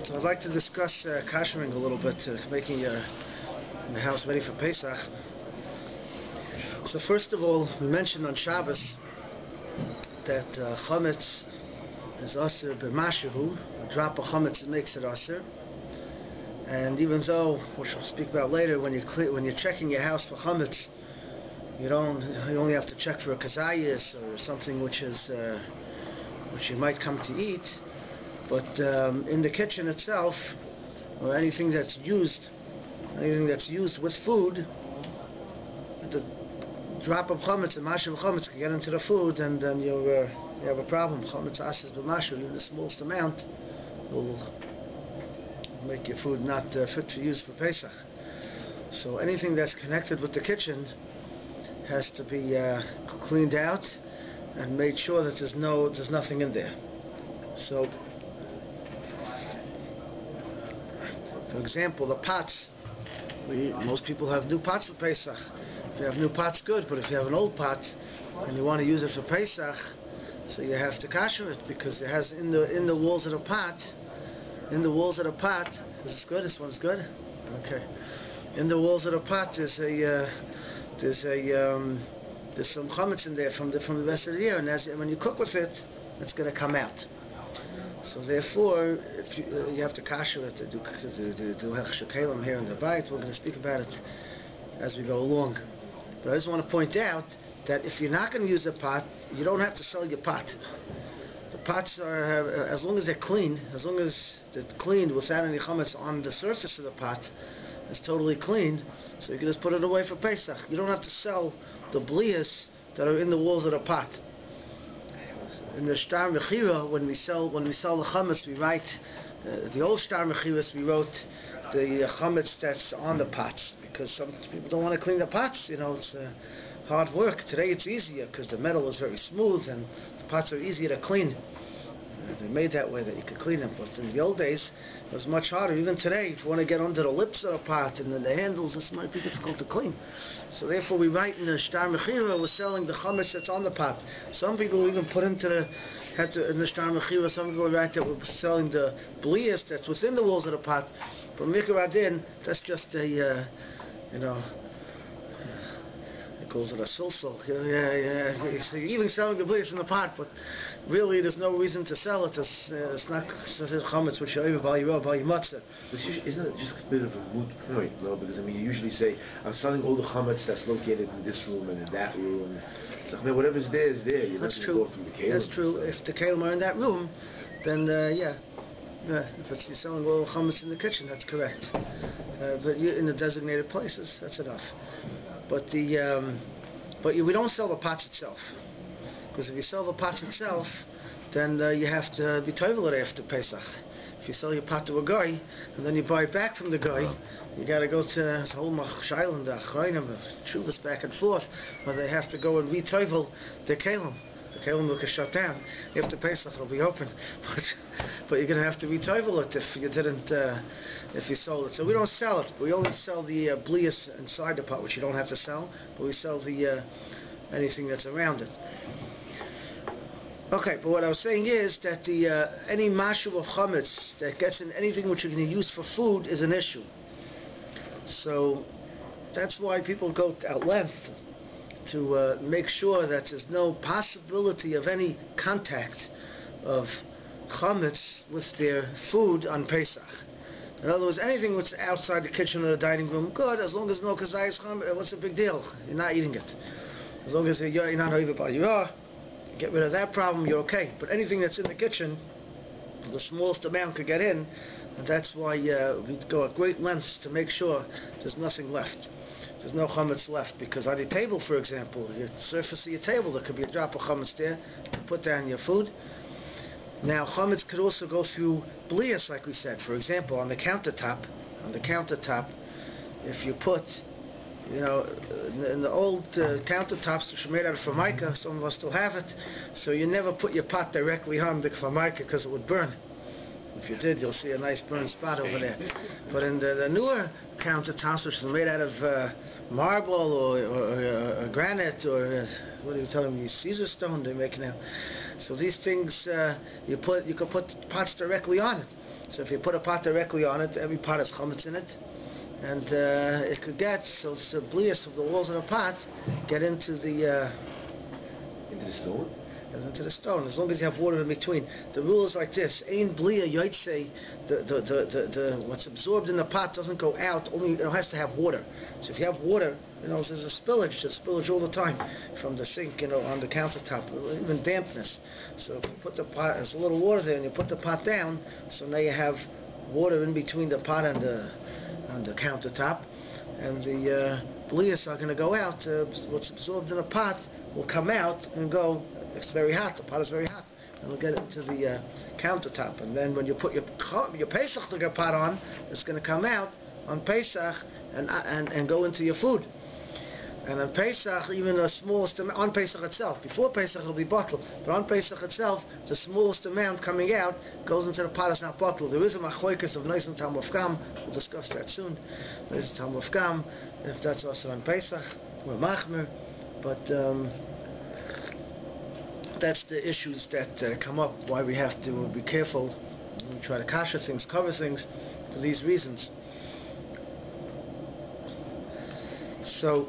So I'd like to discuss koshering a little bit, making the house ready for Pesach. So first of all, we mentioned on Shabbos that chametz is aser b'mashahu. A drop of chametz makes it aser. And even though, which we'll speak about later, when you're checking your house for chametz, you only have to check for a kazayis or something which you might come to eat. But in the kitchen itself, or anything that's used with food, the drop of chametz, a mash of chametz can get into the food, and then you have a problem. Chametz ashes b'mashu, even the smallest amount will make your food not fit for use for Pesach. So anything that's connected with the kitchen has to be cleaned out and made sure that there's nothing in there. So, for example, the pots. Most people have new pots for Pesach. If you have new pots, good. But if you have an old pot and you want to use it for Pesach, so you have to kosher it, because it has in the walls of the pot. In the walls of the pot, is this good? This one's good. Okay. In the walls of the pot, there's some chametz in there from the rest of the year, and when you cook with it, it's going to come out. So therefore, if you have to kosher it, to do hechsher here in the Bayit. We're going to speak about it as we go along. But I just want to point out that if you're not going to use the pot, you don't have to sell your pot. The pots are, as long as they're clean, as long as they're cleaned without any chametz on the surface of the pot, it's totally clean, so you can just put it away for Pesach. You don't have to sell the blias that are in the walls of the pot. In the Shtar Mechira, when we sell the chametz, we write the old Shtar Mechiras. We wrote the chametz that's on the pots, because some people don't want to clean the pots. It's hard work. Today it's easier because the metal is very smooth and the pots are easier to clean. They're made that way that you could clean them. But in the old days, it was much harder. Even today, if you want to get under the lips of the pot and then the handles, this might be difficult to clean. So therefore, we write in the Shtar Mechira, we're selling the chametz that's on the pot. Some people even put in the Shtar Mechira, some people write that we're selling the blias that's within the walls of the pot. But Mikra Adin, that's just a, calls it a sulsul. So you're even selling the blias in the pot, but really there's no reason to sell it. It's not chametz which you're over by your matzah. Isn't it just a bit of a moot point, no? Because you usually say, I'm selling all the chametz that's located in this room and in that room. So whatever's there is there. You're That's not true. go from the kelim. That's true. If the kelim are in that room, then yeah. If you're selling all the chametz in the kitchen, that's correct. But you're in the designated places, that's enough. But we don't sell the pots itself, because if you sell the pots itself, then you have to be toivel it after Pesach. If you sell your pot to a guy and then you buy it back from the guy, you got to go to this whole machshayl and the achronim of shuvas back and forth, where they have to go and re-toivel the kelim. The kelim will get shut down. After Pesach it'll be open, but you're going to have to re-toivel it if you didn't. If you sold it. So we don't sell it. We only sell the blias inside the pot, which you don't have to sell, but we sell the anything that's around it. Okay, but what I was saying is that any mashu of chametz that gets in anything which you're going to use for food is an issue. So that's why people go at length to make sure that there's no possibility of any contact of chametz with their food on Pesach. In other words, anything that's outside the kitchen or the dining room, good, as long as no kazayis chametz, what's the big deal? You're not eating it. As long as you're not over by get rid of that problem, you're okay. But anything that's in the kitchen, the smallest amount could get in, and that's why we go at great lengths to make sure there's nothing left. There's no chametz left, because on your table, for example, your surface of your table, there could be a drop of chametz there. You put down your food. Now, chametz could also go through blias, like we said. For example, on the countertop, if you put, in the old countertops which are made out of formica, some of us still have it, so you never put your pot directly on the formica because it would burn. If you did, you'll see a nice burn spot over there. But in the newer countertops, which are made out of marble or granite, or what are you telling me, Caesar stone they make now. So these things, you could put pots directly on it. So if you put a pot directly on it, every pot has chametz in it, and it could get so the blias of the walls of the pot get into the stone. Into the stone, as long as you have water in between. The rule is like this: Ein blia yoitse, the what's absorbed in the pot doesn't go out. Only it has to have water. So if you have water, there's a spillage. There's spillage all the time from the sink, on the countertop, even dampness. So if you put the pot, there's a little water there, and you put the pot down. So now you have water in between the pot and the countertop, and the blias are going to go out. What's absorbed in the pot will come out and go. It's very hot. The pot is very hot, and we'll get it into the countertop. And then when you put your Pesach pot on, it's going to come out on Pesach and go into your food. And on Pesach, even the smallest amount on Pesach itself. Before Pesach, it'll be bottled, but on Pesach itself, the smallest amount coming out goes into the pot. It's not bottled. There is a machloikus of Neis and Tamuf Gam. We'll discuss that soon. Neis and Tamuf Gam, if that's also on Pesach, we're machmer, but. That's the issues that come up, why we have to be careful. We try to kasher things, cover things, for these reasons. So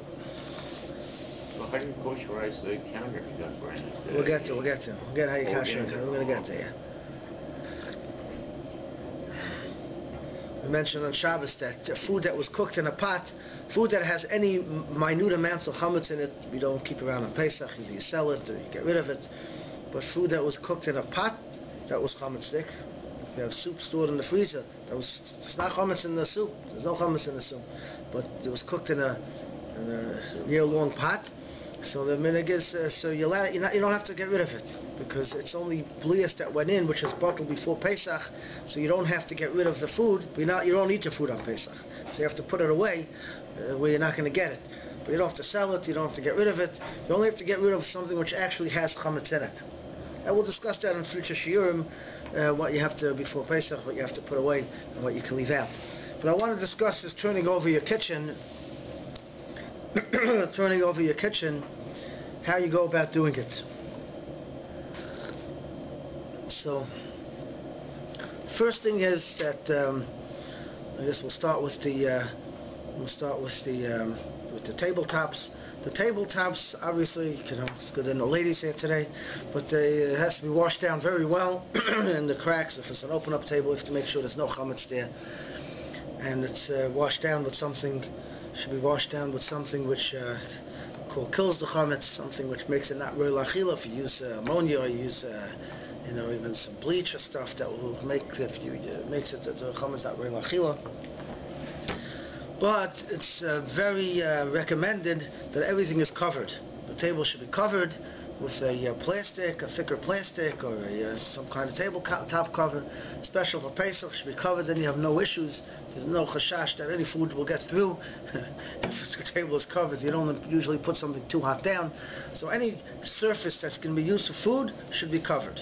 how do you kosherize the counter? We'll get to. We'll get how you kasher. We're going to get there. We mentioned on Shabbos that food that was cooked in a pot, food that has any minute amounts of chametz in it, we don't keep around on Pesach. Either you sell it or you get rid of it. But food that was cooked in a pot, that was chametzdik. You have soup stored in the freezer. It's not chametz in the soup. There's no chametz in the soup, but it was cooked in a real long pot. So the minhag is so you don't have to get rid of it because it's only blias that went in, which is bottled before Pesach. So you don't have to get rid of the food. But you don't eat your food on Pesach, so you have to put it away where you're not going to get it. But you don't have to sell it. You don't have to get rid of it. You only have to get rid of something which actually has chametz in it. And we'll discuss that in future shiurim. What you have to before Pesach, what you have to put away, and what you can leave out. But I want to discuss is turning over your kitchen. How you go about doing it. So, first thing is that I guess we'll start with the tabletops. The tabletops, obviously, it's good there are no ladies here today, but it has to be washed down very well, and the cracks. If it's an open-up table, you have to make sure there's no chametz there, and it's washed down with something. Should be washed down with something which kills the chametz, something which makes it not real achila. If you use ammonia, or you use even some bleach or stuff that will makes it the chametz not real achila. But it's very recommended that everything is covered. The table should be covered with a thicker plastic, or some kind of tabletop cover. Special for Pesach should be covered. Then you have no issues. There's no chashash that any food will get through. If the table is covered, you don't usually put something too hot down. So any surface that's going to be used for food should be covered.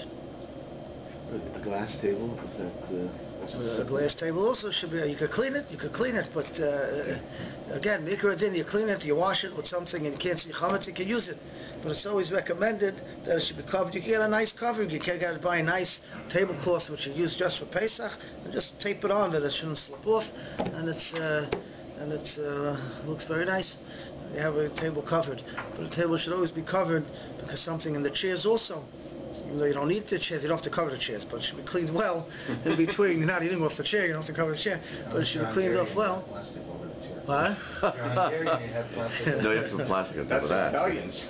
A glass table, is that? A glass table also should be. You could clean it, but again, mikra din, you clean it, you wash it with something, and you can't see chametz, you can use it. But it's always recommended that it should be covered. You can get a nice cover. You can buy a nice tablecloth which you use just for Pesach, and just tape it on that it shouldn't slip off, and it's looks very nice. You have a table covered, but the table should always be covered because something in the chairs also. Even though you don't need the chairs, you don't have to cover the chairs, but it should be cleaned well in between. You're not eating off the chair, you don't have to cover the chair, but it should be cleaned off well. What? No, you have to put plastic on top of that. Italians.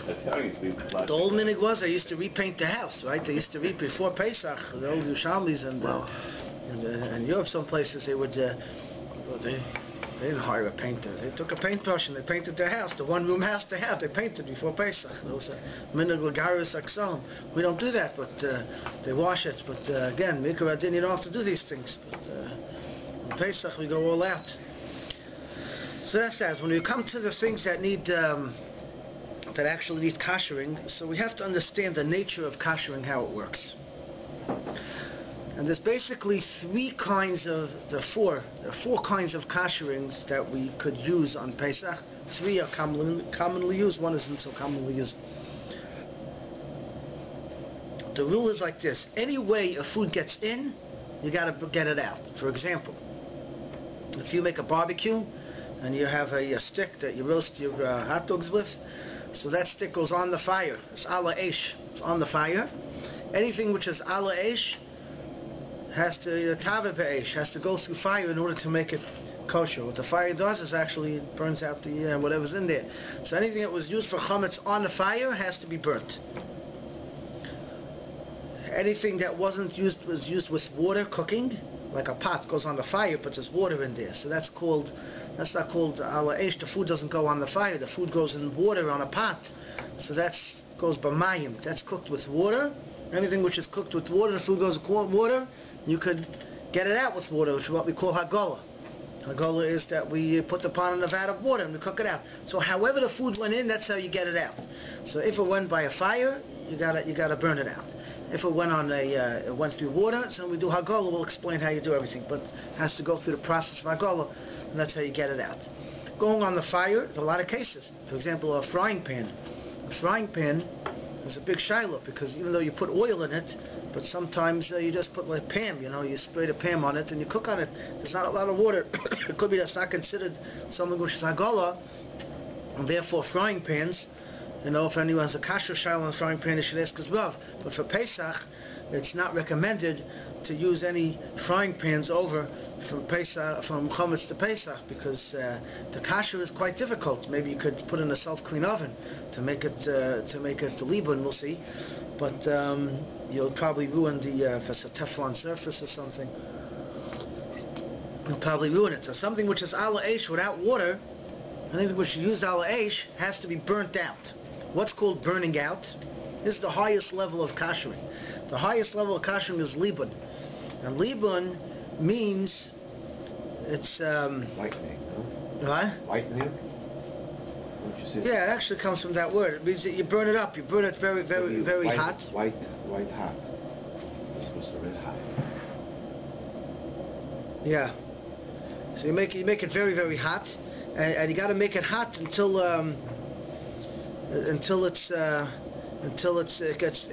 Italians leave plastic. The old minhag was they used to repaint the house, right? They used to before Pesach, the old Yerushalmis and Europe, some places they would they didn't hire a painter. They took a paintbrush and they painted their house. The one-room house they had, they painted before Pesach. There was a minhag l'garus aksom. We don't do that, but they wash it. But again, mikra din, you don't have to do these things. But in Pesach we go all out. So that's that. When we come to the things that need that actually need kashering, so we have to understand the nature of kashering, how it works. And there's basically there are four kinds of kasherings that we could use on Pesach. Three are commonly used, one isn't so commonly used. The rule is like this: any way a food gets in, you got to get it out. For example, if you make a barbecue and you have a stick that you roast your hot dogs with, so that stick goes on the fire. It's ala esh. It's on the fire. Anything which is ala esh has to has to go through fire in order to make it kosher. What the fire does is actually it burns out the whatever's in there. So anything that was used for chametz on the fire has to be burnt. Anything that wasn't used was used with water cooking, like a pot goes on the fire, but there's water in there. So that's not called ala esh. The food doesn't go on the fire. The food goes in water on a pot. So goes b'mayim. That's cooked with water. Anything which is cooked with water, the food goes with water. You could get it out with water, which is what we call hagolah. Hagolah is that we put the pot in a vat of water and we cook it out. So however the food went in, that's how you get it out. So if it went by a fire, you gotta burn it out. If it went it went through water, so we do hagolah. We'll explain how you do everything, but it has to go through the process of hagolah, and that's how you get it out. Going on the fire, there's a lot of cases. For example, a frying pan. A frying pan is a big shiloh because even though you put oil in it, but sometimes you just put like Pam, you spray the Pam on it and you cook on it. There's not a lot of water. It could be that's not considered something which is hagolah, and therefore frying pans. If anyone has a kasher shiloh on a frying pan, they should ask his Rav. But for Pesach, it's not recommended to use any frying pans over from chametz to Pesach because the kasher is quite difficult. Maybe you could put in a self-clean oven to make it libun. We'll see, but you'll probably ruin if it's a Teflon surface or something. You'll probably ruin it. So something which is ala esh without water, anything which is used ala esh has to be burnt out. What's called burning out? This is the highest level of kashering. The highest level of kashering is libun. And libun means it's whitening, no? What? Whitening? What you say? Yeah, it actually comes from that word. It means that you burn it up. You burn it very, very, very hot. White hot. It's supposed to be red hot. Yeah. So you make it very, very hot, and you got to make it hot until it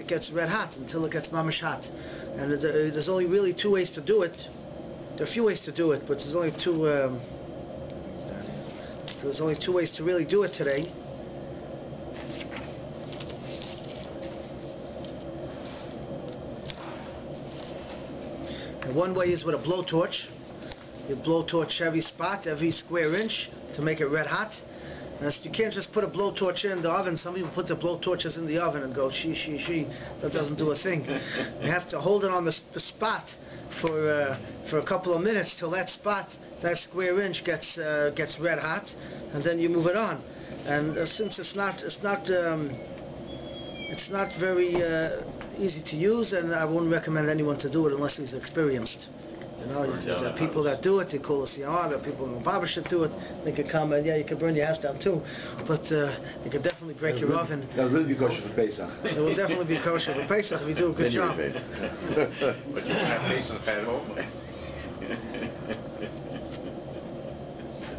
gets red hot, until it gets mamish hot. And there's only really two ways to do it. There are a few ways to do it, but there's only two. There's only two ways to really do it today. And one way is with a blowtorch. You blowtorch every spot, every square inch to make it red hot. You can't just put a blowtorch in the oven. Some people put the blowtorches in the oven and go she. That doesn't do a thing. You have to hold it on the spot for a couple of minutes till that spot, that square inch gets red hot, and then you move it on. And since it's not very easy to use, and I wouldn't recommend anyone to do it unless he's experienced. There are people that do it. You call a CR. There are people in the barbershop do it. They could come and you can burn your house down too. But you could definitely break your oven. That'll really be kosher for Pesach. It will definitely be kosher for Pesach if you do a good job. But you can have Pesach at home.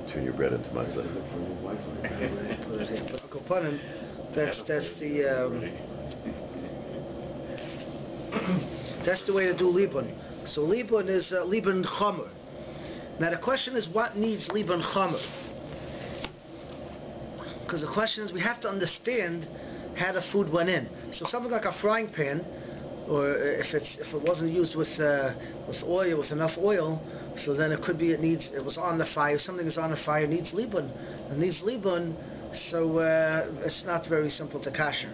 Turn your bread into matzah. That's the way to do libun. So libun is libun chomer. Now the question is, what needs libun chomer? Because the question is, we have to understand how the food went in. So something like a frying pan, or if it wasn't used with oil, with enough oil, so then it could be it was on the fire. Something is on the fire needs libun. It needs libun, so it's not very simple to kasher.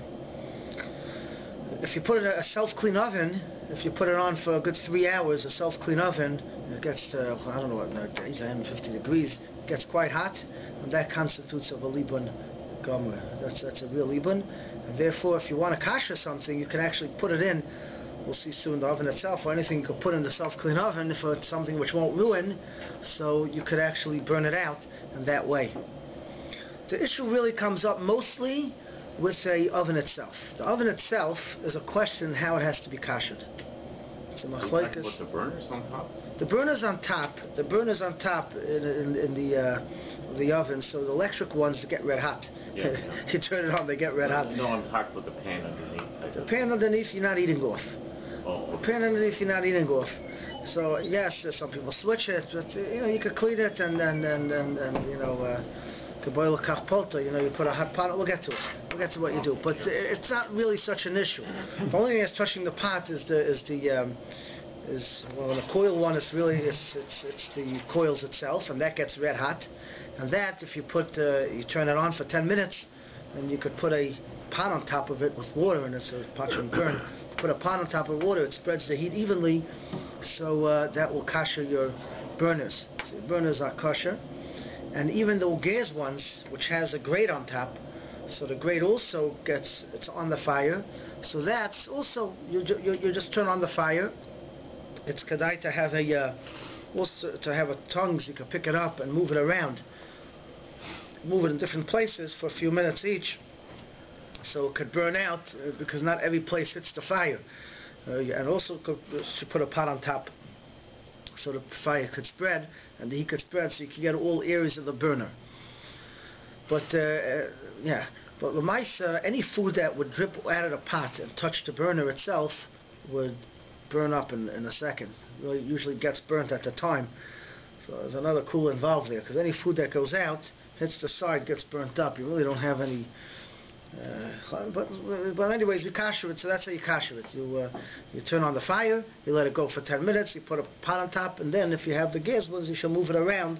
If you put it in a self-clean oven, if you put it on for a good 3 hours, a self-clean oven, it gets to, 150 degrees, it gets quite hot, and that constitutes of a libun gomer. That's a real libun, and therefore if you want to kasher something, you can actually put it in, we'll see soon, the oven itself, or anything you could put in the self-clean oven for something which won't ruin, so you could actually burn it out in that way. The issue really comes up mostly with the oven itself. The oven itself is a question how it has to be kashered. It's a machlokes. What, the burners on top? The burner's on top. The burner's on top in the oven. So the electric ones get red hot. Yeah. You turn it on, they get red hot. No, I'm talking about the pan underneath. The pan underneath, you're not eating off. Oh. The pan underneath, you're not eating off. So yes, some people switch it, but you could clean it and boil a kachpolta. You put a hot pot. We'll get to it. We'll get to what you do, but it's not really such an issue. The only thing that's touching the pot is the coil one. It's the coils itself, and that gets red hot. And that, if you you turn it on for 10 minutes, and you could put a pot on top of it with water, and it's a pot shouldn't burn. Put a pot on top of water, it spreads the heat evenly, so that will kosher your burners. So burners are kosher, and even the gas ones, which has a grate on top, so the grate also it's on the fire. So that's also you just turn on the fire. It's kedai to have a tongs. You can pick it up and move it around, move it in different places for a few minutes each. So it could burn out because not every place hits the fire. And also should put a pot on top so the fire could spread and the heat could spread so you could get all areas of the burner. But but l'maisa, any food that would drip out of the pot and touch the burner itself would burn up in a second. It usually gets burnt at the time. So there's another cool involved there, because any food that goes out, hits the side, gets burnt up. You really don't have any. But anyways, we kasher it, so that's how you kasher it. You turn on the fire, you let it go for 10 minutes, you put a pot on top, and then if you have the gas ones, you should move it around.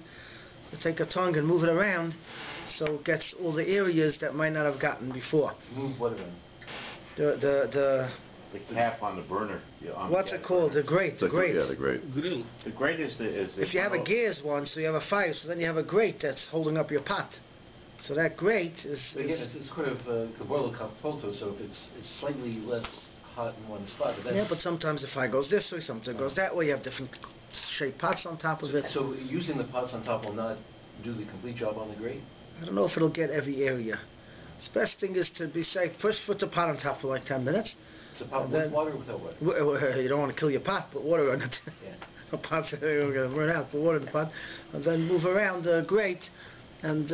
You take a tongue and move it around, so it gets all the areas that might not have gotten before. Move what around? The cap on the burner. What's it called? The grate. The grate. Yeah, the grate. Grill. The grate is if you have a gas one, so you have a fire, so then you have a grate that's holding up your pot. So that grate is. Again, it's kind of kabola kapolto, so if it's slightly less hot in one spot. But but sometimes the fire goes this way, sometimes it goes that way. You have different shaped pots on top of it. So using the pots on top will not do the complete job on the grate? I don't know if it'll get every area. The best thing is to be safe. First, put the pot on top for like 10 minutes. Is the pot with water or without water? You don't want to kill your pot, put water on it. Yeah. The pot's going to burn out. Put water in the pot, and then move around the grate, and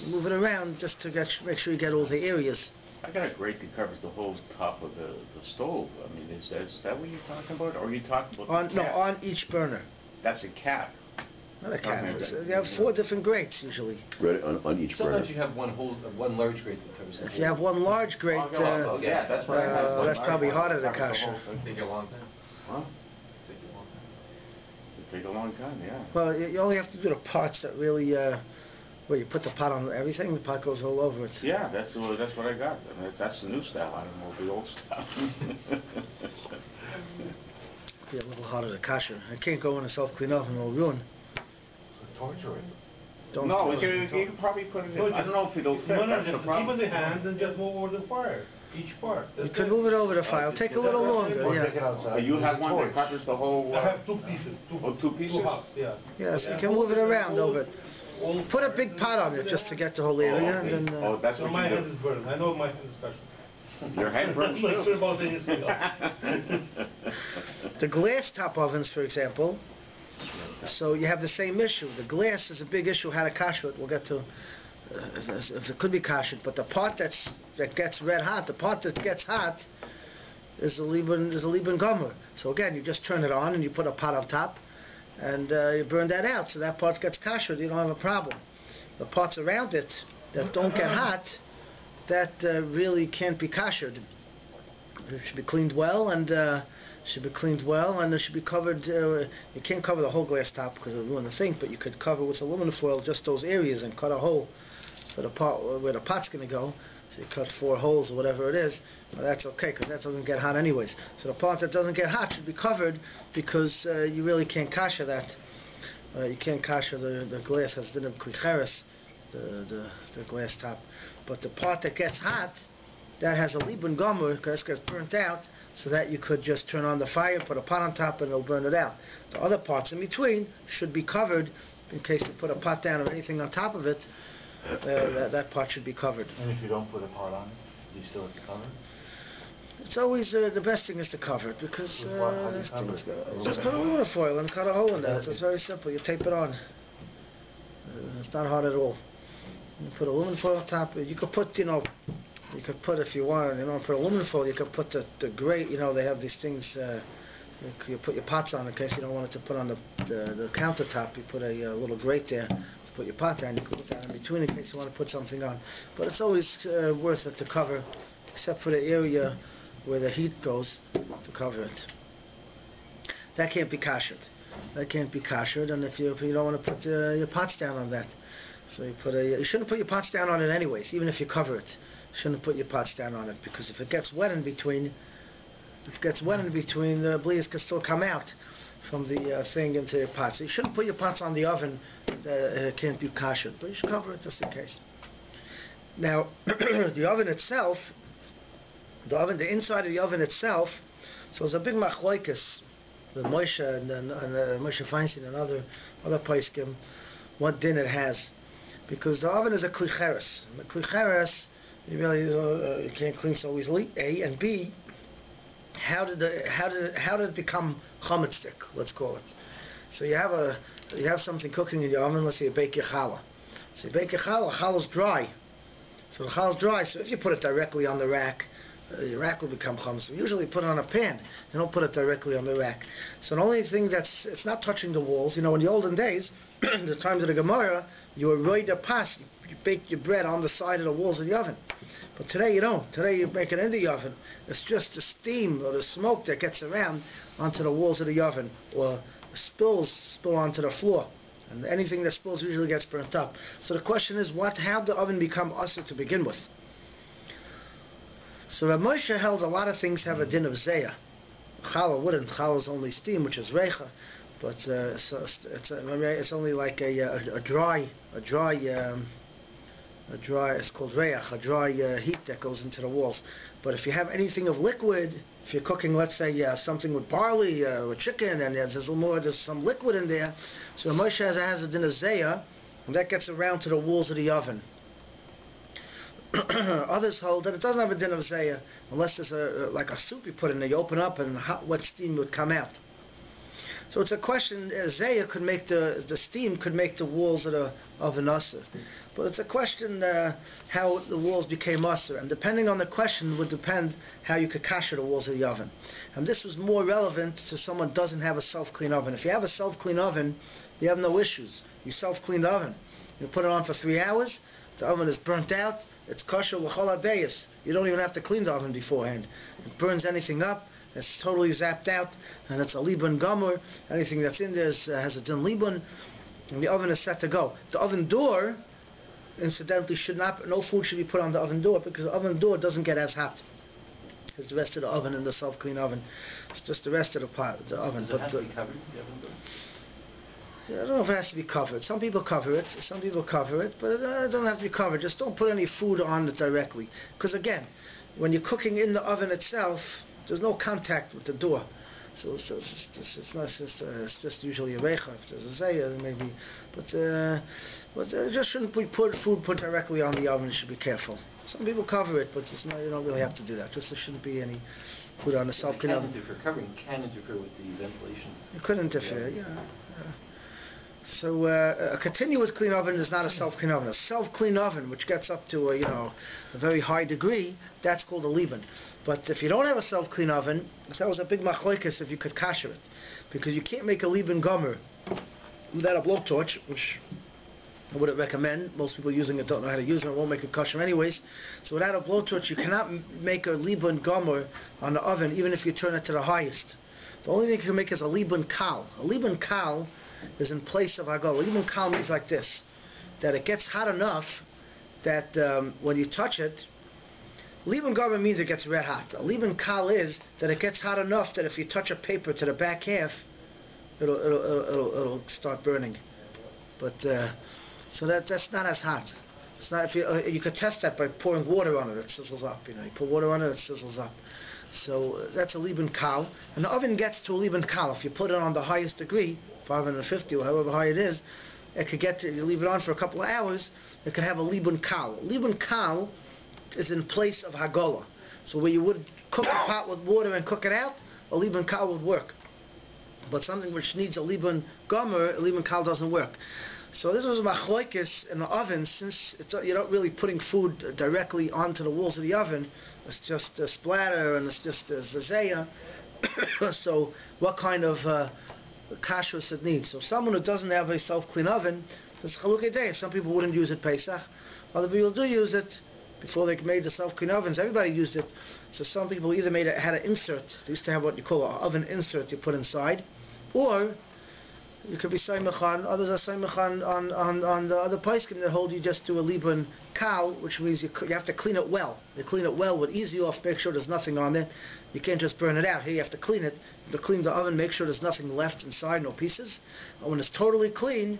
move it around just to make sure you get all the areas. I got a grate that covers the whole top of the stove. I mean, is that what you're talking about, or are you talking about on each burner? That's a cap. Not a cap. You have 4 different grates usually. Right on each burner. Sometimes you have one large grate that covers the whole. If you have one large grate, that's what I have. That's probably harder to kasher. Take a long time. Huh? Take a long time, yeah. Well, you only have to do the parts that really, where you put the pot on everything, the pot goes all over it. Yeah, that's what I got. I mean, that's the new style. I don't know the old style. Be a little harder to kasher. I can't go in a self-clean oven, it'll ruin. Torture it. No, you can probably put it in. I don't know if it'll fit. Just keep in the hand and just move over the fire. Each part. You can move it over the fire. It'll take a little longer, yeah. You have one that covers the whole... I have 2 pieces. 2 pieces? 2 halves, yeah. Yes, you can move it around over it. Put a big pot on it just to get the whole area. Okay. And then, That's So what my you hand do. is burned. I know my hand is special. Your hand burns I'm not sure too. about anything else. the glass top ovens, for example, so you have the same issue. The glass is a big issue, how to kasher it. We'll get to if it could be kashered, but the part that gets red hot, the part that gets hot is a liban gomer. So again, you just turn it on and you put a pot on top, and you burn that out. So that part gets kashered. You don't have a problem. The parts around it that don't get hot, that really can't be kashered. It should be cleaned well, and it should be covered. You can't cover the whole glass top because it'll ruin the thing, but you could cover with aluminum foil just those areas and cut a hole for the part where the pot's going to go. So you cut 4 holes or whatever it is. Well, that's okay because that doesn't get hot anyways. So the part that doesn't get hot should be covered because you really can't kasher that. You can't kasher the glass has dinner klicheres, the glass top. But the part that gets hot, that has a liban gomer because it gets burnt out, so that you could just turn on the fire, put a pot on top, and it'll burn it out. The other parts in between should be covered in case you put a pot down or anything on top of it. That part should be covered. And if you don't put a pot on it, do you still have to cover it? It's always the best thing is to cover it because just put aluminum foil and cut a hole in that. It's very simple. You tape it on. It's not hard at all. You put aluminum foil on top. You could put, if you want, put aluminum foil. You could put the grate. They have these things, You put your pots on in case you don't want it to put on the countertop. You put a little grate there to put your pot down. You can put that in between in case you want to put something on. But it's always worth it to cover, except for the area where the heat goes, to cover it. That can't be kashered. And if you don't want to put your pots down on that, so you shouldn't put your pots down on it anyways, even if you cover it. You shouldn't put your pots down on it, because if it gets wet in between, the blias can still come out from the thing into your pots. So you shouldn't put your pots on the oven that can't be kashered, but you should cover it just in case. Now, the oven itself, the inside of the oven itself, so there's a big machlokes with Moshe and Moshe Feinstein and other poskim, what din it has, because the oven is a klicheres. The klicheres, you can't clean so easily. A and B, how did it become chametzik? Let's call it. So you have something cooking in your oven. Let's say you bake your challah. So you bake your challah. Challah is dry. So the challah is dry. So if you put it directly on the rack, your rack will become chametz. We usually put it on a pan. You don't put it directly on the rack. So the only thing it's not touching the walls. In the olden days, the times of the Gemara, you were roid a pas. You bake your bread on the side of the walls of the oven. But today you don't. Today you make it in the oven. It's just the steam or the smoke that gets around onto the walls of the oven, or spill onto the floor. And anything that spills usually gets burnt up. So the question is, how did the oven become asur to begin with? So Rav Moshe held a lot of things have a din of zeya. Challah wouldn't. Challah is only steam, which is reicha. But it's only like a dry, it's called reach, a dry heat that goes into the walls. But if you have anything of liquid, if you're cooking, let's say, something with barley or chicken, and there's some liquid in there, so Moshe has a din of zeya, and that gets around to the walls of the oven. Others hold that it doesn't have a din of zeya, unless there's like a soup you put in there, you open up and hot, wet steam would come out. So it's a question, zeya could make the steam could make the walls of the oven asur. But it's a question how the walls became asur, and depending on the question would depend how you could kasher the walls of the oven. And this was more relevant to someone who doesn't have a self-clean oven. If you have a self-clean oven, you have no issues. You self-clean the oven. You put it on for 3 hours, the oven is burnt out, it's kosher l'chol hadayis. You don't even have to clean the oven beforehand. It burns anything up, it's totally zapped out, and it's a liban gomer. Anything that's in there has a din liban, and the oven is set to go. The oven door, incidentally, no food should be put on the oven door, because the oven door doesn't get as hot as the rest of the oven in the self-clean oven. It's just the rest of the oven. Does it have to be covered, the oven door? I don't know if it has to be covered. Some people cover it, but it doesn't have to be covered. Just don't put any food on it directly. Because again, when you're cooking in the oven itself, there's no contact with the door. So it's just usually a reicha. If there's a zeya, maybe. But just shouldn't put food put directly on the oven. You should be careful. Some people cover it, but you don't really have to do that. Just there shouldn't be any food on the self-clean oven. Covering can interfere with the ventilation. It could interfere, yeah. So a continuous clean oven is not a self-clean oven. A self-clean oven, which gets up to a very high degree, that's called a liban. But if you don't have a self-clean oven, that was a big machlokes if you could kasher it, because you can't make a liban gomer without a blowtorch, which I wouldn't recommend. Most people using it don't know how to use it. It won't make it kosher anyways. So without a blowtorch, you cannot make a liban gomer on the oven, even if you turn it to the highest. The only thing you can make is a liban kal. A liban kal is in place of hagol. Liban kal means like this, that it gets hot enough that when you touch it, liban gomer means it gets red hot. A liban kal is that it gets hot enough that if you touch a paper to the back half, it'll start burning. But so that's not as hot. It's not. If you could test that by pouring water on it, it sizzles up. You put water on it, it sizzles up. So that's a liban kal, and the oven gets to a liban kal. If you put it on the highest degree, 550 or however high it is, it could get to, you leave it on for a couple of hours, it could have a liban kal. Liban kal is in place of hagola. So where you would cook a pot with water and cook it out, a liban kal would work. But something which needs a liban gomer, a liban kal doesn't work. So this was machlokes in the oven, since you're not really putting food directly onto the walls of the oven. It's just a splatter and it's just a zeya. So what kind of kashrus it needs? So someone who doesn't have a self-clean oven, says chalukei day. Some people wouldn't use it Pesach. Other people do use it. Before they made the self-clean ovens, everybody used it. So some people either had an insert. They used to have what you call an oven insert you put inside, or you could be saimach on. Others are saimach on the other poskim that hold you just do a liban kal, which means you have to clean it well. You clean it well with easy off. Make sure there's nothing on there. You can't just burn it out. Here you have to clean it. You have to clean the oven. Make sure there's nothing left inside, no pieces. And when it's totally clean,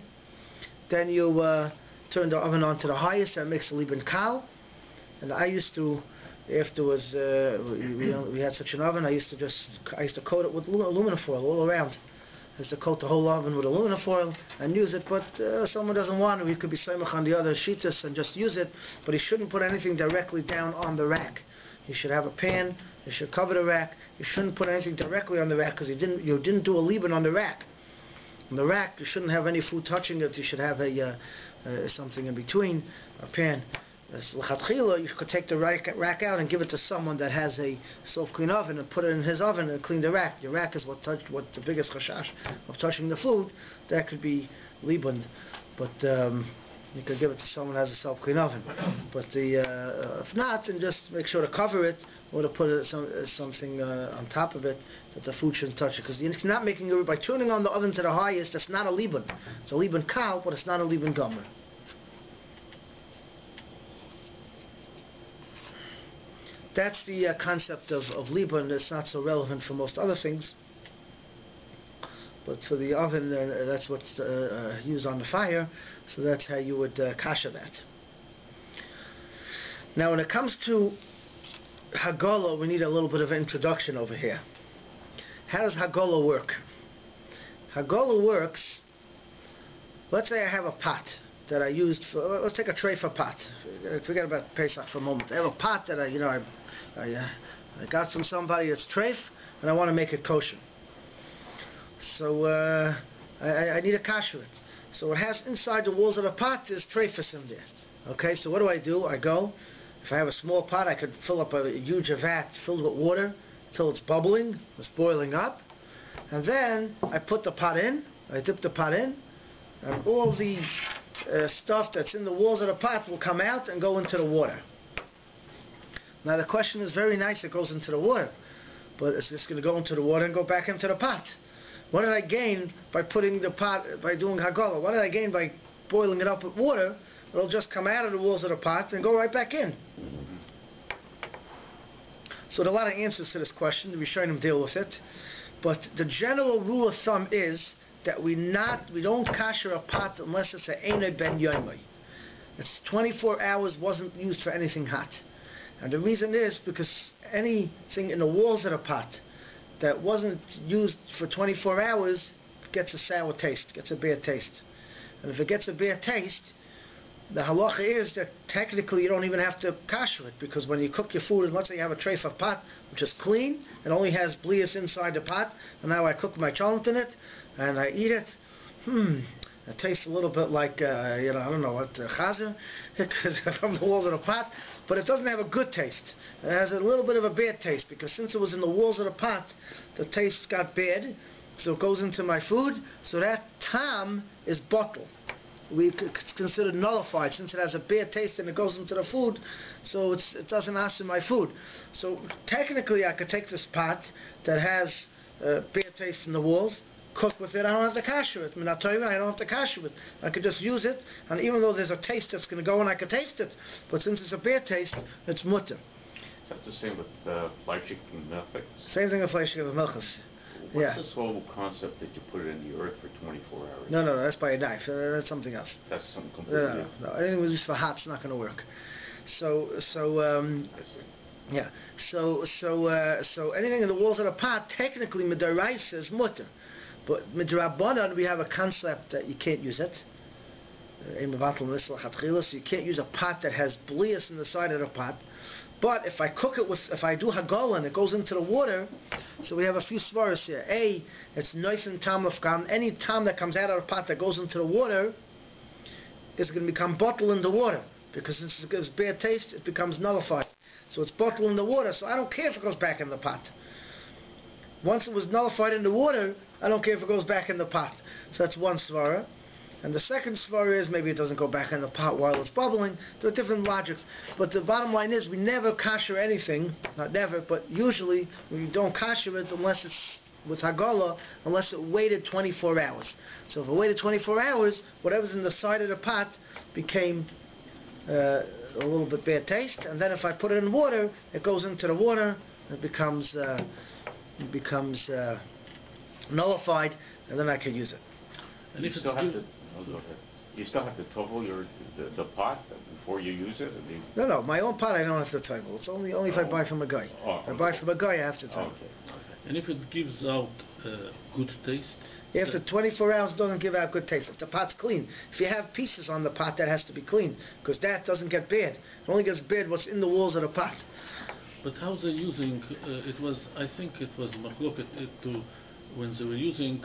then you turn the oven on to the highest. That makes the liban kal. And I used to, afterwards, we had such an oven. I used to coat it with aluminum foil all around. I used to coat the whole oven with aluminum foil and use it. But if someone doesn't want it, we could be saimach on the other shitas and just use it. But he shouldn't put anything directly down on the rack. You should have a pan. You should cover the rack. You shouldn't put anything directly on the rack because you didn't do a liban on the rack. On the rack, you shouldn't have any food touching it. You should have something in between, a pan. You could take the rack out and give it to someone that has a self-clean oven and put it in his oven and clean the rack. Your rack is what the biggest chashash of touching the food. That could be liband, but you could give it to someone that has a self-clean oven. But if not, then just make sure to cover it or to put something on top of it that the food shouldn't touch it. Because you're not making it by turning on the oven to the highest. That's not a liband. It's a liband kal, but it's not a liband gomer. That's the concept of liban. It's not so relevant for most other things, but for the oven, that's what's used on the fire. So that's how you would kasha that. Now, when it comes to Hagala, we need a little bit of an introduction over here. How does Hagala work? Hagala works. Let's say I have a pot that I used for. Let's take a tray for pot. Forget about Pesach for a moment. I have a pot that I got from somebody. It's treif, and I want to make it kosher. So I need a kasher it. So it has inside the walls of the pot. There's treifus in there. Okay. So what do? I go. If I have a small pot, I could fill up a huge vat filled with water till it's bubbling, it's boiling up, and then I put the pot in. I dip the pot in, and all the stuff that's in the walls of the pot will come out and go into the water. Now the question is very nice, it goes into the water, but it's just going to go into the water and go back into the pot. What did I gain by putting the pot, by doing Hagala? What did I gain by boiling it up with water? It'll just come out of the walls of the pot and go right back in. So there are a lot of answers to this question. The Rishonim deal with it. But the general rule of thumb is that we don't kasher a pot unless it's a Einay ben Yoimai. It's 24 hours, wasn't used for anything hot. And the reason is because anything in the walls of the pot that wasn't used for 24 hours gets a sour taste, gets a bad taste. And if it gets a bad taste, the halacha is that technically you don't even have to kasher it, because when you cook your food, and let's say you have a tray for pot which is clean, it only has blias inside the pot, and now I cook my cholent in it, and I eat it, it tastes a little bit like, I don't know what, chazer, because from the walls of the pot, but it doesn't have a good taste. It has a little bit of a bad taste, because since it was in the walls of the pot, the taste got bad, so it goes into my food, so that tam is bottled. It's considered nullified since it has a bad taste and it goes into the food, so it doesn't answer my food. So technically I could take this pot that has bad taste in the walls, cook with it, I don't have to kasher it. I tell you, I don't have to kasher it. I could just use it, and even though there's a taste that's going to go in, I could taste it. But since it's a bad taste, it's mutter. That's the same with fleischig and milchig. Same thing with fleischig and milchig. What's this whole concept that you put it in the earth for 24 hours? No, that's by a knife. That's something else. That's something completely No. Anything used for hot's not going to work. So I see. Yeah. So anything in the walls of the pot, technically midaraisa is mutter, but midrabanan we have a concept that you can't use it. So you can't use a pot that has blias in the side of the pot. But if I cook it if I do hagala and it goes into the water, so we have a few svaras here. A, it's nice and tam of gam. Any tam that comes out of the pot that goes into the water is going to become bottled in the water, because since it gives bad taste, it becomes nullified. So it's bottled in the water. So I don't care if it goes back in the pot. Once it was nullified in the water, I don't care if it goes back in the pot. So that's one svara. And the second svara is maybe it doesn't go back in the pot while it's bubbling. There are different logics. But the bottom line is we never kasher anything, not never, but usually we don't kasher it unless it's with Hagala, unless it waited 24 hours. So if it waited 24 hours, whatever's in the side of the pot became a little bit bad taste. And then if I put it in water, it goes into the water, it becomes nullified, and then I can use it. And you still have to. Go ahead. You still have to tovel the pot before you use it. No. My own pot I don't have to tovel. It's only if I buy from a guy. If I buy from a guy, I have to tovel. Okay. And if it gives out good taste? After 24 hours, it doesn't give out good taste. If the pot's clean. If you have pieces on the pot, that has to be clean, because that doesn't get bad. It only gets bad what's in the walls of the pot. But how they're using, I think it was machloket when they were using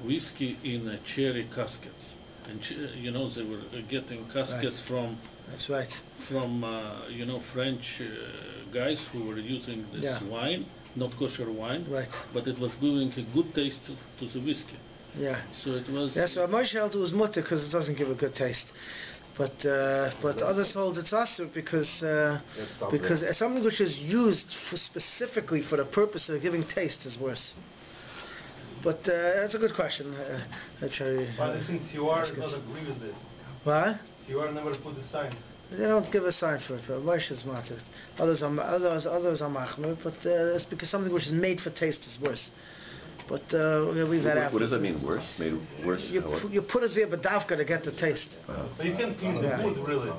whiskey in cherry caskets. And they were getting caskets from. That's right. From French guys who were using this wine, not kosher wine. Right. But it was giving a good taste to the whiskey. Yeah. So it was. Yes. So Moshe held it was mutter because it doesn't give a good taste. But others hold it's asur because something which is used specifically for the purpose of giving taste is worse. But that's a good question. But I think Siwar does agree with this. What? Siwar never put a sign. They don't give a sign for it. Moshe's matter. Others are machmer, but it's because something which is made for taste is worse. But we'll leave that after. What does that mean? Worse? Made worse? You put it there, but davka to get the taste. So you can't clean the wood, really.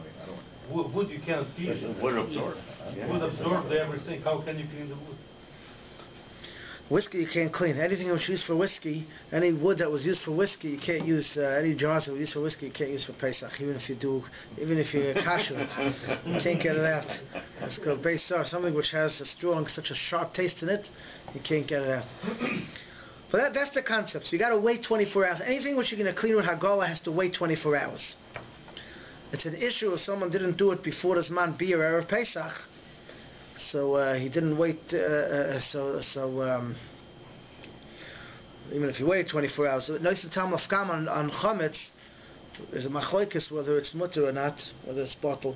Wood you can't clean. Wood absorbs. Wood absorbs everything. How can you clean the wood? Whiskey you can't clean. Anything that was used for whiskey, any wood that was used for whiskey, you can't use. Any jars that were used for whiskey, you can't use for Pesach. Even if you kasher it, you can't get it out. It's called beisar, something which has such a sharp taste in it, you can't get it out. But that's the concept. So you got to wait 24 hours. Anything which you're going to clean with Hagala has to wait 24 hours. It's an issue if someone didn't do it before the Zman Biyur Erev Pesach. So he didn't wait. Even if he waited 24 hours, so nice and tam afkam on chametz is a machlokes whether it's mutter or not, whether it's bottle.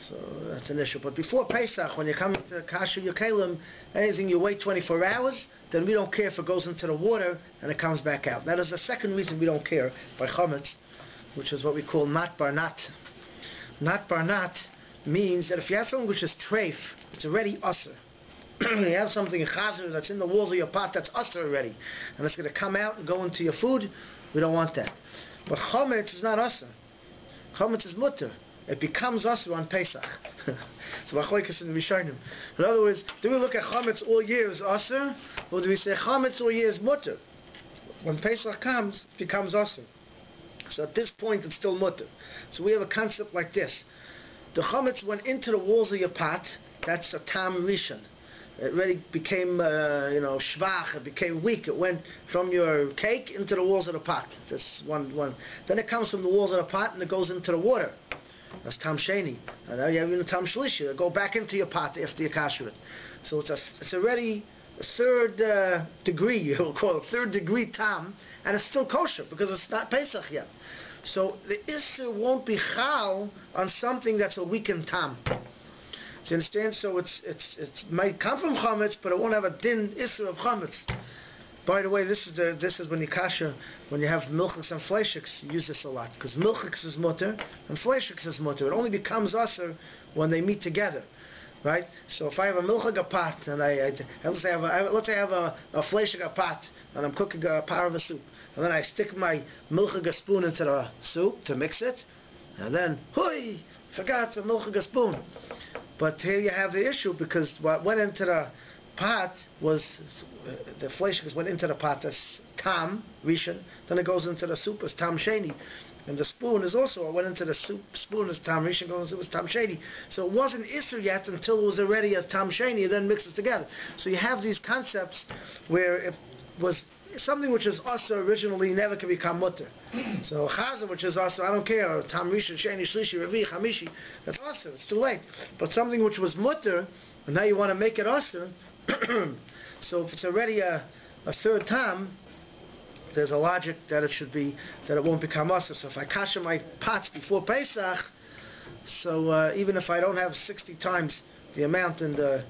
So that's an issue. But before Pesach, when you come to kasher your kalim, anything you wait 24 hours, then we don't care if it goes into the water and it comes back out. That is the second reason we don't care by chametz, which is what we call not bar nat. Not bar nat means that if you have something which is treif, it's already usher. You have something in chazer that's in the walls of your pot that's usher already, and it's going to come out and go into your food. We don't want that. But chametz is not usher. Chametz is mutter. It becomes usher on Pesach. So machlokes in the Rishonim. In other words, do we look at chametz all year as usher, or do we say chametz all year is mutter? When Pesach comes, it becomes usher. So at this point, it's still mutter. So we have a concept like this. The chametz went into the walls of your pot. That's a tam rishon. It really became, shvach. It became weak. It went from your cake into the walls of the pot. That's one. Then it comes from the walls of the pot and it goes into the water. That's tam sheni. And now you have even tam shlishi. It'll go back into your pot after you kasher it. So it's already a third degree. We'll call it third degree tam, and it's still kosher because it's not Pesach yet. So the issur won't be chal on something that's a weakened tam. So you understand? So it might come from chametz, but it won't have a din issur of chametz. By the way, this is when you kasher, when you have milchiks and fleishiks, you use this a lot because milchiks is mutter and fleishiks is mutter. It only becomes usher when they meet together, right? So if I have a milchik pot and let's say I have a fleishik pot and I'm cooking a pot of a soup, and then I stick my milchik spoon into the soup to mix it, and then forgot it's a milchik spoon. But here you have the issue because what went into the pot was the fleishiks went into the pot as tam rishon, then it goes into the soup as tam sheni, and the spoon is also, it went into the soup spoon as tam rishon, goes into it was tam sheni. So it wasn't issur yet until it was already a tam sheni, and then mixes together. So you have these concepts where it was something which is also originally never can become mutter. So chazer, which is also, I don't care, tam rishon, sheni, shlishi, revi, chamishi, that's also, it's too late. But something which was mutter, and now you want to make it also, So if it's already a third time, there's a logic that it won't become usher. So if I kasher my pots before Pesach, so even if I don't have 60 times the amount in the,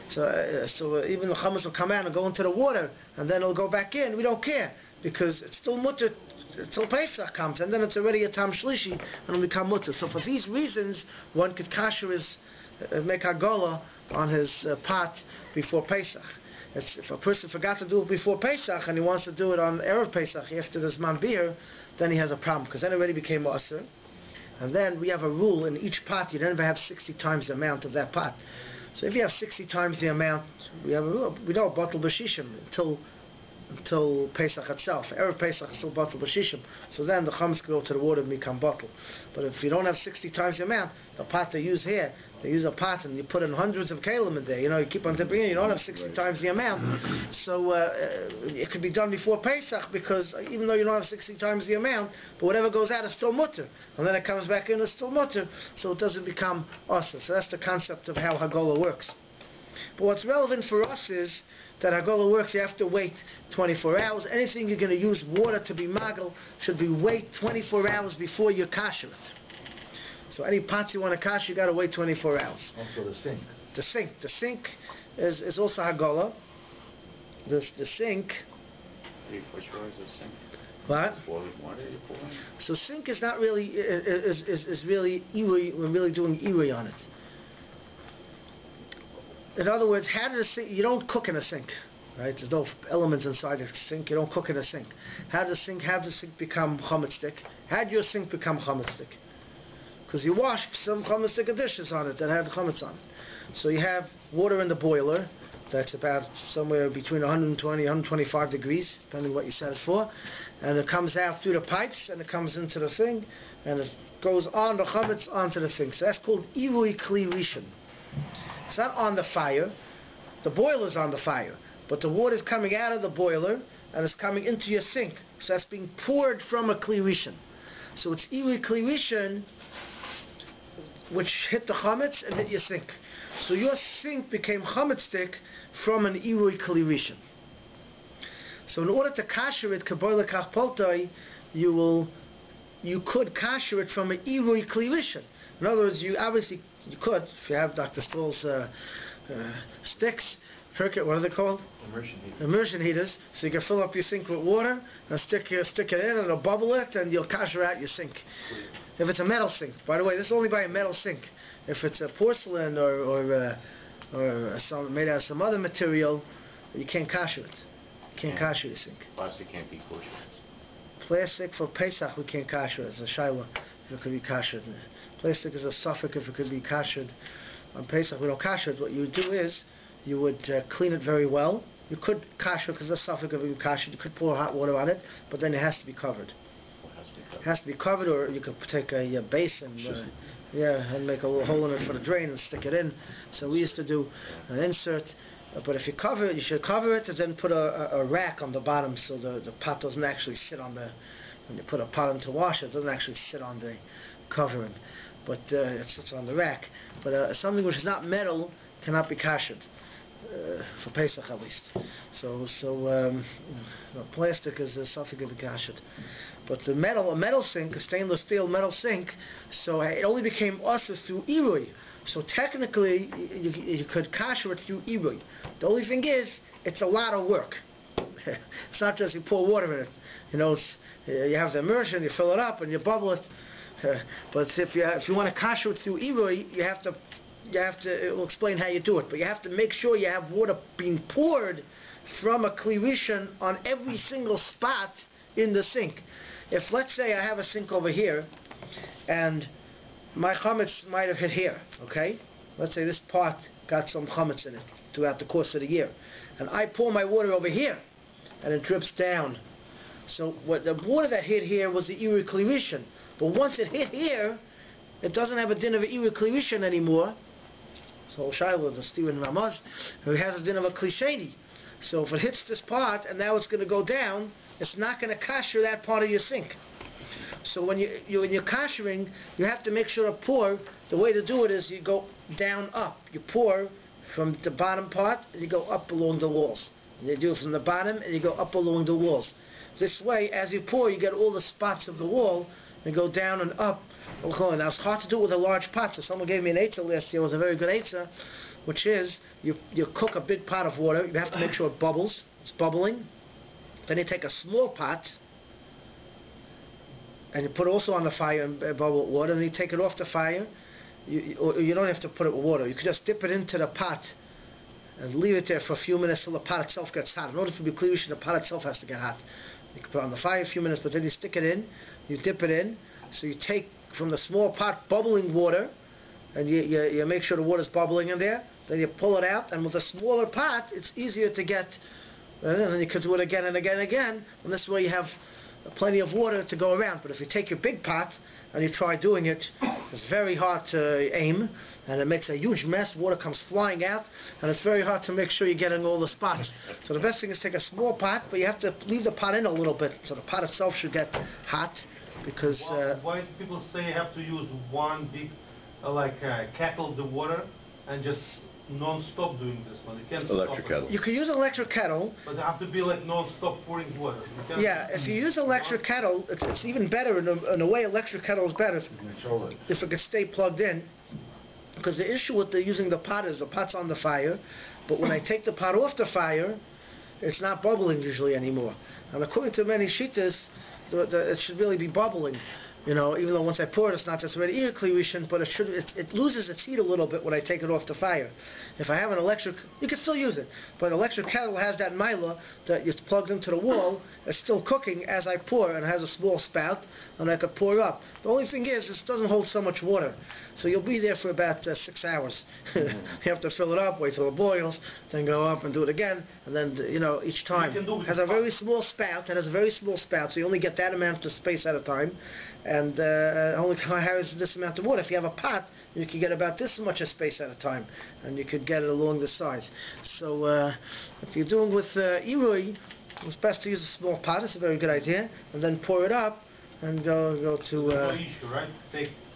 so even the chametz will come out and go into the water, and then it'll go back in. We don't care because it's still mutter until Pesach comes, and then it's already a tam shlishi and it'll become mutter. So for these reasons, one could kasher make hagola on his pot before Pesach. If a person forgot to do it before Pesach and he wants to do it on Erev Pesach after the Zman Beer, then he has a problem because then it already became Asr. And then we have a rule in each pot, you never have 60 times the amount of that pot. So if you have 60 times the amount, we have a rule. We don't bottle b'shishim until Pesach itself. Erev Pesach is still bottle b'shishim. So then the chametz can go to the water and become bottle. But if you don't have 60 times the amount, the pot they use here, they use a pot and you put in hundreds of kalim a day. You keep on tipping in, you don't have 60 times the amount. So it could be done before Pesach because even though you don't have 60 times the amount, but whatever goes out is still mutter. And then it comes back in, it's still mutter. So it doesn't become asa. So that's the concept of how Hagolah works. But what's relevant for us is that Hagolah works, you have to wait 24 hours. Anything you're going to use water to be magal should be wait 24 hours before you kasher it. So any pots you want to kasher, you got to wait 24 hours. Also the sink. The sink is also Hagolah. The sink. What? Boiling water you pour in? So sink is not really is really irui. We're really doing irui on it. In other words, you don't cook in a sink, right? There's no elements inside a sink. You don't cook in a sink. How does the sink become chametz stick? How did your sink become chametz stick? Because you wash some chametz stick dishes on it that have chametz on it. So you have water in the boiler. That's about somewhere between 120, 125 degrees, depending what you set it for. And it comes out through the pipes, and it comes into the thing, and it goes on the chametz onto the thing. So that's called irui kli rishon. It's not on the fire. The boiler's on the fire. But the water's coming out of the boiler and it's coming into your sink. So that's being poured from a kli rishon. So it's irui kli rishon which hit the chametz and hit your sink. So your sink became chametz stick from an irui kli rishon. So in order to kasher it, kaboy lekach poltoi, you could kasher it from an irui kli rishon. In other words, you could, if you have Dr. Stoll's sticks, what are they called? Immersion heaters. So you can fill up your sink with water and stick it in and it'll bubble it and you'll kasher out your sink. If it's a metal sink, by the way, this is only by a metal sink. If it's a porcelain or made out of some other material, you can't kasher it. You can't kasher your sink. Plastic can't be kosher. Plastic for Pesach we can't kasher it. It's a shaila if it could be kashered. Plastic is a suffix if it could be kashered. On Pesach we don't kasher it. What you would do is you would clean it very well. You could kasher because the suffix of it kasher. You could pour hot water on it, but then it has to be covered. It has to be covered, or you could take a basin, and make a little hole in it for the drain and stick it in. So we used to do an insert. But if you cover it, you should cover it and then put a rack on the bottom so the pot doesn't actually sit on the. When you put a pot in to wash it, it doesn't actually sit on the covering, but it sits on the rack. But something which is not metal cannot be kashered, for Pesach at least. So plastic is something to be kashered. But a metal sink, a stainless steel metal sink, so it only became usher through irui. So technically, you could kasher it through irui. The only thing is, it's a lot of work. It's not just you pour water in it. You have the immersion, you fill it up, and you bubble it. But if you want to kasher it through irui, you have to. It will explain how you do it, but you have to make sure you have water being poured from a kli rishon on every single spot in the sink. If, let's say, I have a sink over here, and my chametz might have hit here, okay? Let's say this pot got some chametz in it throughout the course of the year, and I pour my water over here, and it drips down. So what the water that hit here was the irui kli rishon, but once it hit here, it doesn't have a din of an irui kli rishon anymore. So Shiloh, the Stephen Ramaz, who has a din of a kli sheni. So if it hits this pot and now it's going to go down, it's not going to kasher that part of your sink. So when you're kashering, you have to make sure to pour. The way to do it is you go down up. You pour from the bottom part, and you go up along the walls. And you do it from the bottom, and you go up along the walls. This way, as you pour, you get all the spots of the wall, and go down and up. Now, it's hard to do with a large pot, so someone gave me an eitzah last year. It was a very good eitzah, which is, you cook a big pot of water. You have to make sure it bubbles. It's bubbling. Then you take a small pot, and you put it also on the fire and bubble water, and then you take it off the fire. You don't have to put it with water. You can just dip it into the pot and leave it there for a few minutes till the pot itself gets hot. In order to be clear, the pot itself has to get hot. You can put it on the fire a few minutes, but then you stick it in, you dip it in. So you take from the small pot bubbling water, and you make sure the water's bubbling in there. Then you pull it out, and with a smaller pot, it's easier to get. And then you can do it again and again and again. And this way you have plenty of water to go around. But if you take your big pot and you try doing it, it's very hard to aim, and it makes a huge mess. Water comes flying out, and it's very hard to make sure you're getting all the spots. So the best thing is take a small pot, but you have to leave the pot in a little bit, so the pot itself should get hot. Because why do people say you have to use one big kettle of the water and just non-stop doing this one? You can't Electric stop kettle. you could use an electric kettle. But it have to be like non-stop pouring water. Yeah, if you use an electric kettle, it's even better. In a way, electric kettle is better. You can control it. If it could stay plugged in. Because the issue with using the pot is the pot's on the fire, but when I take the pot off the fire, it's not bubbling usually anymore. And according to many shittas, it should really be bubbling. Even though once I pour it, it's not just ready to eat, but it loses its heat a little bit when I take it off the fire. If I have an electric, you can still use it, but an electric kettle has that mila that is plugged into the wall. It's still cooking as I pour, and it has a small spout, and I could pour up. The only thing is, it doesn't hold so much water, so you'll be there for about 6 hours. You have to fill it up, wait till it boils, then go up and do it again, and then each time it has a very small spout. So you only get that amount of space at a time. And only carries this amount of water. If you have a pot, you can get about this much of space at a time, and you could get it along the sides. So if you're doing with irui, it's best to use a small pot. It's a very good idea, and then pour it up and go to.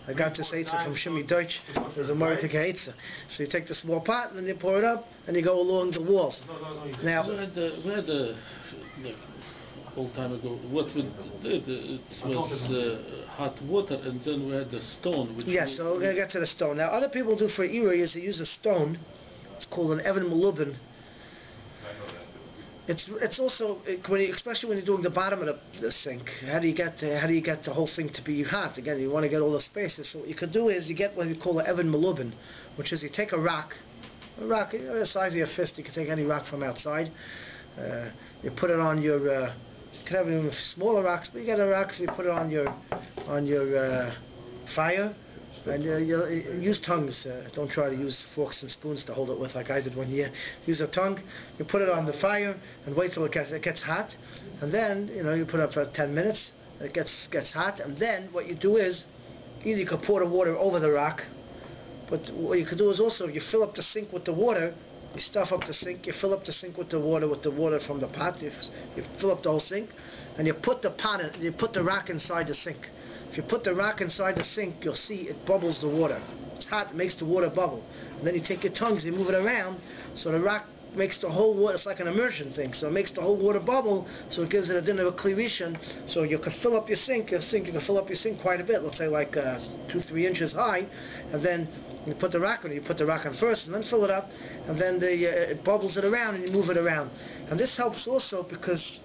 I got this eitzah from Shimi Deutsch. There's a Mordechai eitzah. So you take the small pot and then you pour it up and you go along the walls. Now we had the whole time ago. What we did, it was hot water, and then we had the stone. Yes, so we're going to get to the stone. Now, other people do for irui is they use a stone. It's called an Evan Malubin. It's also especially when you're doing the bottom of the sink. How do you get the whole thing to be hot? Again, you want to get all the spaces. So what you could do is you get what we call an Evan Malubin, which is you take a rock the size of your fist. You can take any rock from outside. You put it on your. You can have even smaller rocks, but you get a rock, so you put it on your fire. And you use tongues. Don't try to use forks and spoons to hold it with, like I did one year. Use a tongue. You put it on the fire and wait till it gets hot. And then you put it up for 10 minutes. It gets hot. And then what you do is either you can pour the water over the rock, but what you could do is also you fill up the sink with the water. You stuff up the sink. You fill up the sink with the water from the pot. You fill up the whole sink, and you put the pot in. You put the rock inside the sink. If you put the rock inside the sink, you'll see it bubbles the water. It's hot, it makes the water bubble. And then you take your tongues, you move it around, so the rock makes the whole water, it's like an immersion thing, so it makes the whole water bubble, so it gives it a din of a clearation, so you can fill up your sink, you can fill up your sink quite a bit, let's say like 2-3 inches high, and then you put the rock on first, and then fill it up, and then it bubbles it around, and you move it around. And this helps also because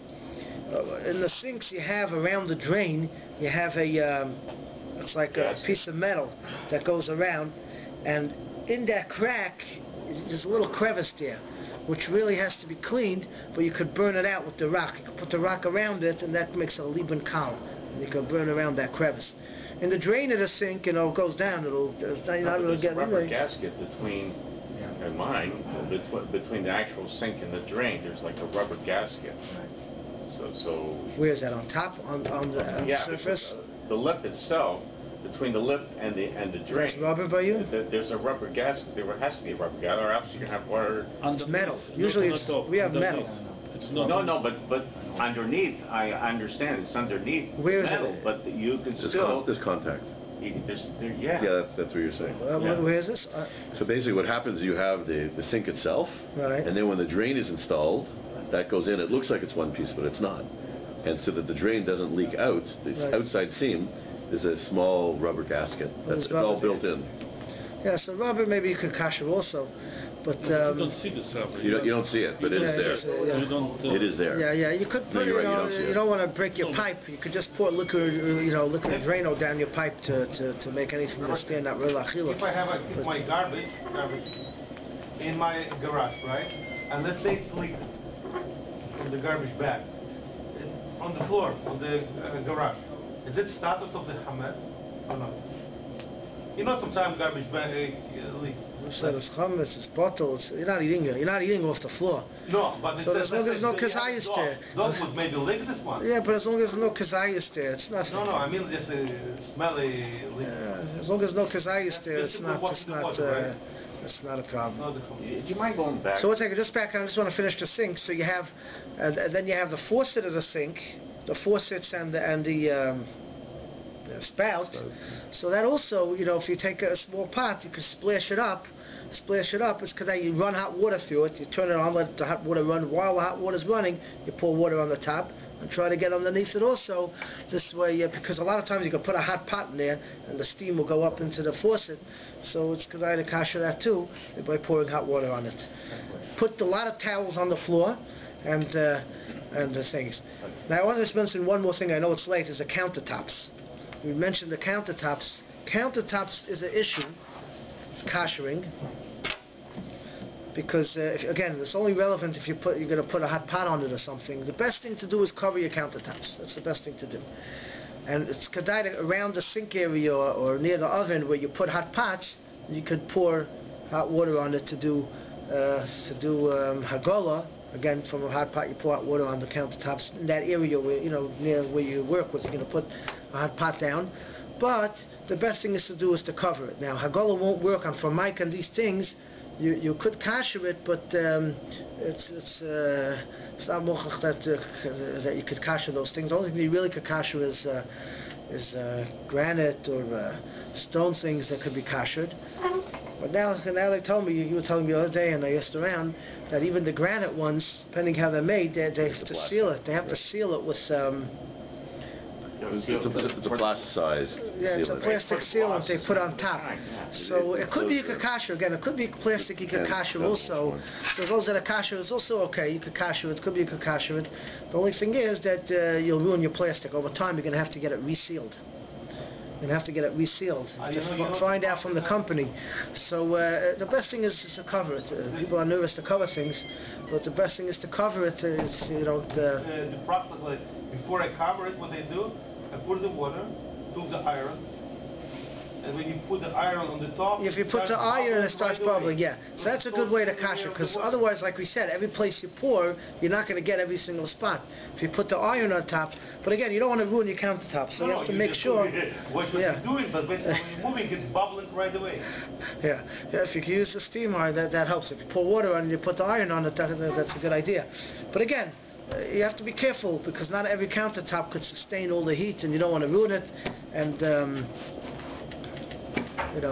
in the sinks you have around the drain, you have it's like a piece of metal that goes around, and in that crack, there's a little crevice there, which really has to be cleaned, but you could burn it out with the rock. You could put the rock around it, and that makes a lieben kal, and you can burn around that crevice. In the drain of the sink, it goes down, you're not really getting a rubber gasket between the actual sink and the drain. There's like a rubber gasket. So where is that, on top, on the surface? The lip itself, between the lip and the drain. There's rubber by you? There's a rubber gasket. There has to be a rubber gasket, or else you can have water. It's metal. Usually we have metal. But underneath, I understand it's underneath. Where is metal, it? but you can still. There's contact. Yeah, that's what you're saying. Where is this? So basically what happens, you have the sink itself, Right. and then when the drain is installed, that goes in. It looks like it's one piece, but it's not. And so that the drain doesn't leak out, the Right. outside seam is a small rubber gasket. It's all built in. Yeah, so rubber maybe you could kasher also, but You don't see this rubber. You don't see it, but it is there. You don't. It is there. yeah, you could No, put you're right, you don't see you it. don't want to break your pipe. You could just pour liquid Drano down your pipe to make anything to stand up real achila. If I have my garbage in my garage, right? And let's say it's leaked from the garbage bag on the floor of the garage. Is it status of the chametz or not? You know, sometimes garbage bag leak. So it's chametz, it's bottles. You're not eating off the floor. No, but So as long as there's no kazayas there. Dog would maybe lick this one. Yeah, but as long as there's no kazayas there, it's nothing. No, I mean just a smelly leak. As long as no kazayas there, Just it's put not. water It's in the not. water, right? It's not a problem. No, this one. Do you mind going back? So we'll take it just back. I just want to finish the sink. So you have, then you have the faucet of the sink, the faucets and the spout. So that also, if you take a small pot, you can splash it up. Splash it up. It's because you run hot water through it. You turn it on, let the hot water run. While the hot water's running, you pour water on the top and try to get underneath it also. This way, because a lot of times you can put a hot pot in there and the steam will go up into the faucet. So it's because I had to kasher that too by pouring hot water on it. Put a lot of towels on the floor and the things. Now I want to just mention one more thing. I know it's late. Is the countertops. We mentioned the countertops. Countertops is an issue, kashering, because again, it's only relevant if you're going to put a hot pot on it or something. The best thing to do is cover your countertops. That's the best thing to do. And it's kedai around the sink area or near the oven where you put hot pots. You could pour hot water on it to do hagola. Again, from a hot pot, you pour hot water on the countertops in that area where near where you work with. You're going to put a hot pot down. But the best thing is to cover it. Now, hagola won't work on formica and these things. You could kasher it, but it's not mochach that you could kasher those things. The only thing you really could kasher is granite or stone things that could be kashered. But now they told me, you were telling me the other day, and I asked around, that even the granite ones, depending how they're made, they have to seal it. They have to seal it with. It's a plasticized It's a sealant. plastic sealant they put on top. So it could be you could kasher. Again, it could be plastic you could kasher also. So those that are kasher is also okay. You could kasher it. Could be you could kasher it. The only thing is that you'll ruin your plastic. Over time, you're going to have to get it resealed. You're going to have to get it resealed. Find out from the company. So the best thing is to cover it. People are nervous to cover things, but the best thing is to cover it. Practically, before I cover it, what I do, I put the water, took the iron, and when you put the iron on the top... If you put the iron, it starts bubbling, yeah. So that's a good way to kasher, because otherwise, like we said, every place you pour, you're not going to get every single spot. If you put the iron on top, but again, you don't want to ruin your countertop, so you have to make sure... What you're doing, but basically when you're moving, it's bubbling right away. Yeah, if you can use the steam iron, that helps. If you pour water on and you put the iron on it, that's a good idea. But again, you have to be careful, because not every countertop could sustain all the heat, and you don't want to ruin it. And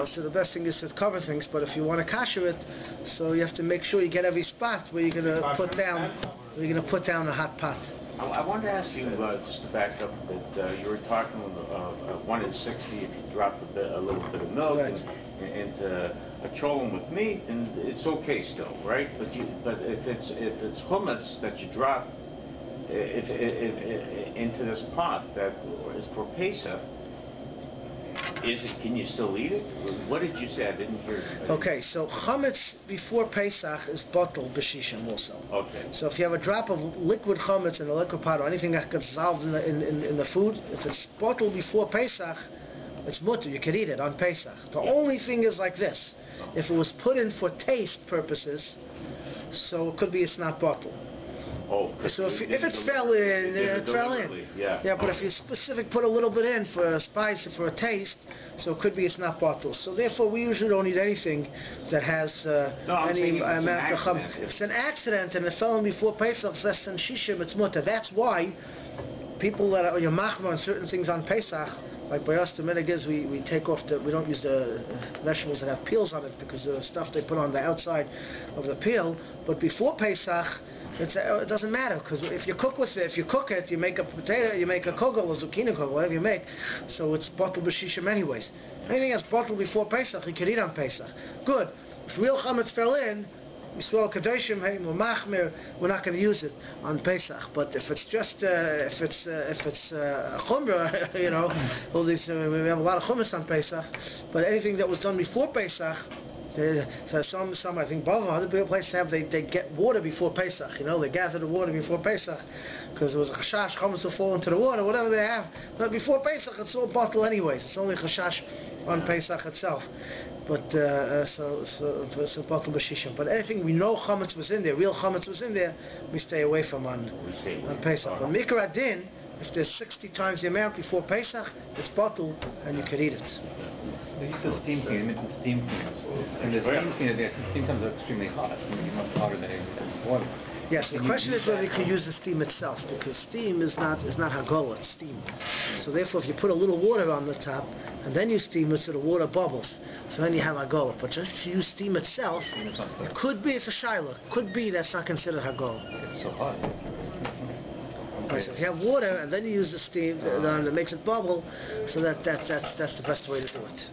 so the best thing is to cover things. But if you want to kasher it, so you have to make sure you get every spot where you're going to put down the hot pot. I wanted to ask you, just to back up a bit, you were talking 1 in 60 if you drop a little bit of milk Right. into a cholent with meat, and it's okay still, right? But if it's hummus that you drop into this pot that is for Pesach, can you still eat it? What did you say? I didn't hear. Okay, so chametz before Pesach is bottled b'shishim also. Okay. So if you have a drop of liquid chametz in a liquid pot or anything that gets dissolved in the food, if it's bottled before Pesach, it's mutter. You can eat it on Pesach. The only thing is like this: if it was put in for taste purposes, so it could be it's not bottled. Oh, So if it fell in, it fell in. Yeah. But if you specific put a little bit in for a spice, for a taste, so it could be it's not bottled. So therefore, we usually don't eat anything that has any amount of chametz. If it's an accident and it fell in before Pesach, it's less than shishim, it's mutter. That's why people that are your machma on certain things on Pesach, like by us, the minhag is we take off we don't use the vegetables that have peels on it because of the stuff they put on the outside of the peel. But before Pesach, it doesn't matter, because if you cook it, you make a potato, you make a kugel, a zucchini kugel, whatever you make, so it's bottled b'shishim anyways. Anything that's bottled before Pesach, you can eat on Pesach. Good. If real chametz fell in, we swell kadoshim, hey, machmir, we're not going to use it on Pesach. But if it's just chumrah, you know, all these we have a lot of hummus on Pesach. But anything that was done before Pesach, so some I think other places have they get water before Pesach. You know, they gather the water before Pesach because there was a chashash hummus will fall into the water, whatever they have. But before Pesach, it's all bottled anyways. It's only chashash on Pesach itself. But so bottle b'shishim. But anything we know chametz was in there, real chametz was in there, we stay away from on Pesach. But mikra adin, if there's 60 times the amount before Pesach, it's bottled and you can eat it. The use of steam cleaner, you mentioned steam cleaners. And the steam cleaner, the steam comes out extremely hot. I mean, much hotter than water. Yes, the question is whether you can use the steam itself, because steam is not hagol, it's steam. So therefore, if you put a little water on the top and then you steam it, so the water bubbles, so then you have hagol. But just if you use steam itself, it could be, it's a shaila, could be that's not considered hagol. It's so hot. Right, so if you have water and then you use the steam that makes it bubble, so that's the best way to do it.